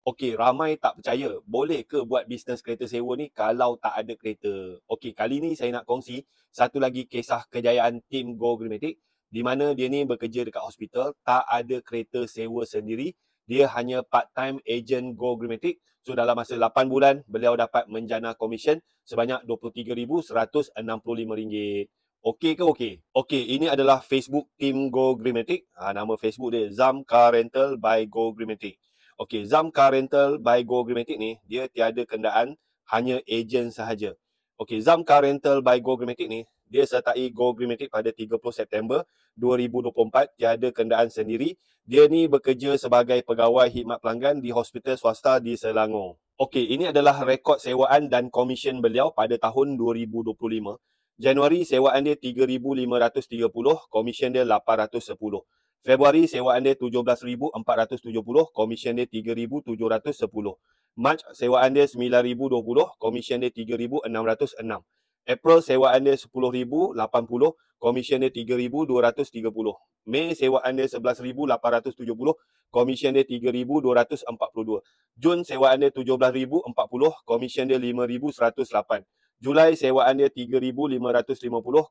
Okey, ramai tak percaya. Boleh ke buat bisnes kereta sewa ni kalau tak ada kereta? Okey, kali ni saya nak kongsi satu lagi kisah kejayaan tim Go Greenmatic di mana dia ni bekerja dekat hospital, tak ada kereta sewa sendiri. Dia hanya part-time agent Go Greenmatic. So dalam masa 8 bulan, beliau dapat menjana komisen sebanyak RM23,165. Okey ke okey? Okey, ini adalah Facebook tim Go Greenmatic. Nama Facebook dia Zam Car Rental by Go Greenmatic. Okey, Zam Car Rental by Go Greenmatic ni, dia tiada kenderaan, hanya ejen sahaja. Okey, Zam Car Rental by Go Greenmatic ni, dia sertai Go Greenmatic pada 30 September 2024, tiada kenderaan sendiri. Dia ni bekerja sebagai pegawai khidmat pelanggan di hospital swasta di Selangor. Okey, ini adalah rekod sewaan dan komisen beliau pada tahun 2025. Januari sewaan dia 3,530, komisen dia 810. Februari sewaan dia 17,470, komisen dia 3,710. Mac sewaan dia 9,020, komisen dia 3,606. April sewaan dia 10,080, komisen dia 3,230. Mei sewaan dia 11,870, komisen dia 3,242. Jun sewaan dia 17,040, komisen dia 5,108. Julai sewaan dia 3,550,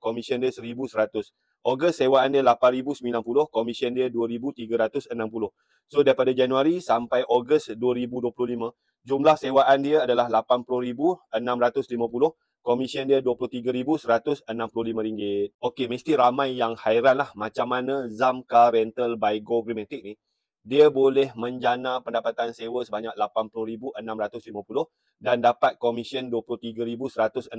komisen dia 1,100. Ogos sewaan dia 8,090, komisen dia 2,360. So daripada Januari sampai Ogos 2025, jumlah sewaan dia adalah 80,650, komisen dia RM23,165. Okey, mesti ramai yang hairan lah macam mana Zam Car Rental by Go Greenmatic ni dia boleh menjana pendapatan sewa sebanyak 80,650 dan dapat komisen 23,165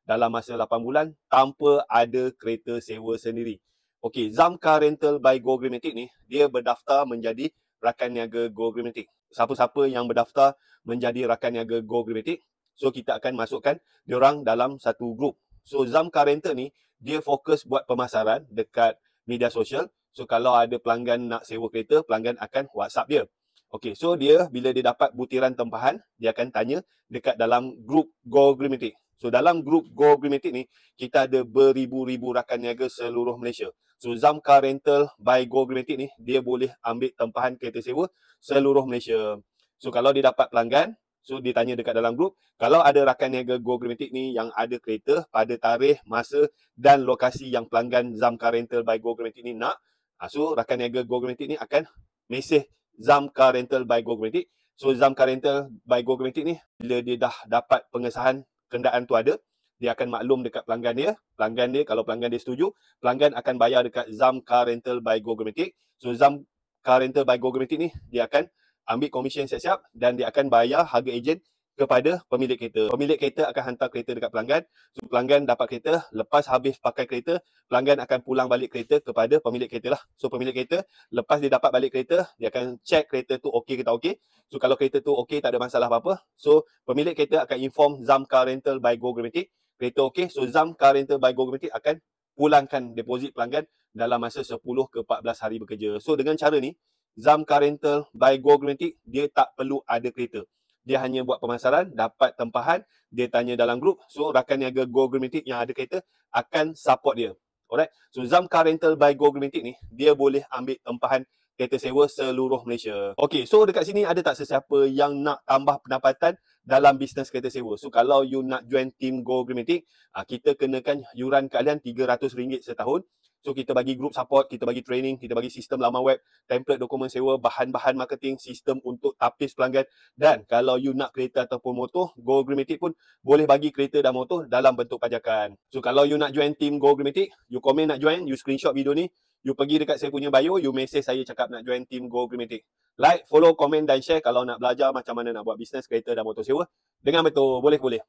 dalam masa 8 bulan tanpa ada kereta sewa sendiri. Okey, Zam Car Rental by Go Greenmatic ni, dia berdaftar menjadi rakan niaga Go Greenmatic. Siapa-siapa yang berdaftar menjadi rakan niaga Go Greenmatic, so kita akan masukkan diorang dalam satu grup. So Zam Car Rental ni, dia fokus buat pemasaran dekat media sosial. So kalau ada pelanggan nak sewa kereta, pelanggan akan WhatsApp dia. Okey, so dia bila dia dapat butiran tempahan, dia akan tanya dekat dalam grup Go Greenmatic. So dalam grup Go Greenmatic ni, kita ada beribu-ribu rakan niaga seluruh Malaysia. So Zam Car Rental by Go Greenmatic ni, dia boleh ambil tempahan kereta sewa seluruh Malaysia. So kalau dia dapat pelanggan, so dia tanya dekat dalam grup, kalau ada rakan niaga Go Greenmatic ni yang ada kereta pada tarikh, masa dan lokasi yang pelanggan Zam Car Rental by Go Greenmatic ni nak, so rakan niaga Go Greenmatic ni akan mesej Zam Car Rental by Go Greenmatic. So Zam Car Rental by Go Greenmatic ni, bila dia dah dapat pengesahan kenderaan tu ada, dia akan maklum dekat pelanggan dia. Pelanggan dia, kalau pelanggan dia setuju, pelanggan akan bayar dekat Zam Car Rental by Go Greenmatic. So Zam Car Rental by Go Greenmatic ni, dia akan ambil komisen siap-siap dan dia akan bayar harga ejen kepada pemilik kereta. Pemilik kereta akan hantar kereta dekat pelanggan. So pelanggan dapat kereta, lepas habis pakai kereta, pelanggan akan pulang balik kereta kepada pemilik kereta lah. So pemilik kereta, lepas dia dapat balik kereta, dia akan check kereta tu okey ke tak okey. So kalau kereta tu okey, tak ada masalah apa-apa, so pemilik kereta akan inform Zam Car Rental by Go Greenmatic, kereta okey, so Zam Car Rental by Go Greenmatic akan pulangkan deposit pelanggan dalam masa 10 ke 14 hari bekerja. So dengan cara ni, Zam Car Rental by Go Greenmatic, dia tak perlu ada kereta. Dia hanya buat pemasaran, dapat tempahan, dia tanya dalam grup, so rakan niaga Go Greenmatic yang ada kereta akan support dia. Alright, so Zam Car Rental by Go Greenmatic ni, dia boleh ambil tempahan kereta sewa seluruh Malaysia. Okey, so dekat sini ada tak sesiapa yang nak tambah pendapatan dalam bisnes kereta sewa? So kalau you nak join team Go Greenmatic, kita kenakan yuran kalian RM300 setahun. So kita bagi group support, kita bagi training, kita bagi sistem laman web, template dokumen sewa, bahan-bahan marketing, sistem untuk tapis pelanggan. Dan kalau you nak kereta ataupun motor, Go Greenmatic pun boleh bagi kereta dan motor dalam bentuk pajakan. So kalau you nak join team Go Greenmatic, you komen nak join, you screenshot video ni, you pergi dekat saya punya bio, you message saya cakap nak join team Go Greenmatic. Like, follow, komen dan share kalau nak belajar macam mana nak buat bisnes kereta dan motor sewa dengan betul. Boleh-boleh.